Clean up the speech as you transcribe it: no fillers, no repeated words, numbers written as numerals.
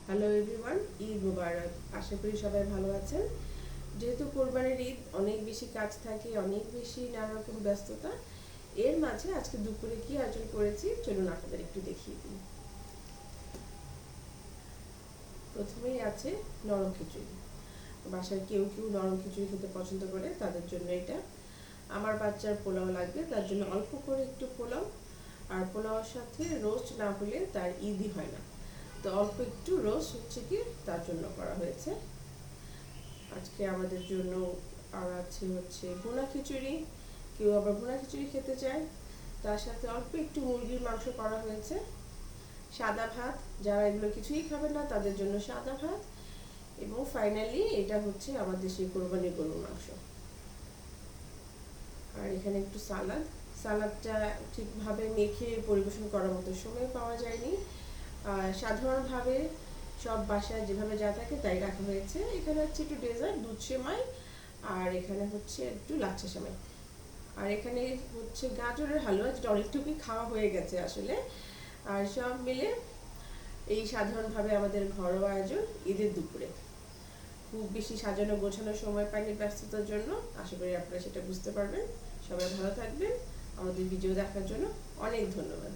Hello everyone, Eid মোবারক। আশা করি সবাই ভালো আছেন। যেহেতু কোরবানির ঈদ, অনেক বেশি কাজ থাকে, অনেক বেশি নানা রকম ব্যস্ততা। এর মাঝে আজকে দুপুরে কি আয়োজন করেছি চলুন আপনাদের একটু দেখিয়ে দিই। প্রথমেই আছে নরম খিচুড়ি। বাসায় কেউ কেউ নরম খিচুড়ি খেতে পছন্দ করে, তাদের জন্য এটা। আমার বাচ্চার পোলাও লাগবে, তার জন্য অল্প করে একটু পোলাও। আর পোলাওর সাথে রোস্ট না হলে তার ঈদই হয় না, তো অল্প একটু রোস্ট হচ্ছে কি তার জন্য করা হয়েছে আজকে আমাদের জন্য। আর আছে হচ্ছে ভুনা খিচুড়ি, কেউ আবার ভুনা খিচুড়ি খেতে চায়, তার সাথে অল্প একটু মুরগির মাংস করা হয়েছে। সাদা ভাত, যারা এগুলো কিছুই খাবে না তাদের জন্য সাদা ভাত। এবং ফাইনালি এটা হচ্ছে আমাদের সেই কোরবানি গরুর মাংস। আর এখানে একটু সালাদ। সালাদটা ঠিকভাবে মেখে পরিবেশন করার মতো সময় পাওয়া যায়নি। সাধারণভাবে সব বাসায় যেভাবে যা থাকে তাই রাখা হয়েছে। এখানে হচ্ছে একটু ডেজার্ট, দুধ সেমাই, আর এখানে হচ্ছে একটু লাচ্ছা সেমাই। আর এখানে হচ্ছে গাজরের হালুয়া, যেটা অনেকটুকুই খাওয়া হয়ে গেছে আসলে। আর সব মিলে এই সাধারণভাবে আমাদের ঘরোয়া আয়োজন ঈদের দুপুরে। খুব বেশি সাজানো গোছানোর সময় পাইনি ব্যস্ততার জন্য। আশা করি আপনারা সেটা বুঝতে পারবেন। সবাই ভালো থাকবেন। আমাদের ভিডিও দেখার জন্য অনেক ধন্যবাদ।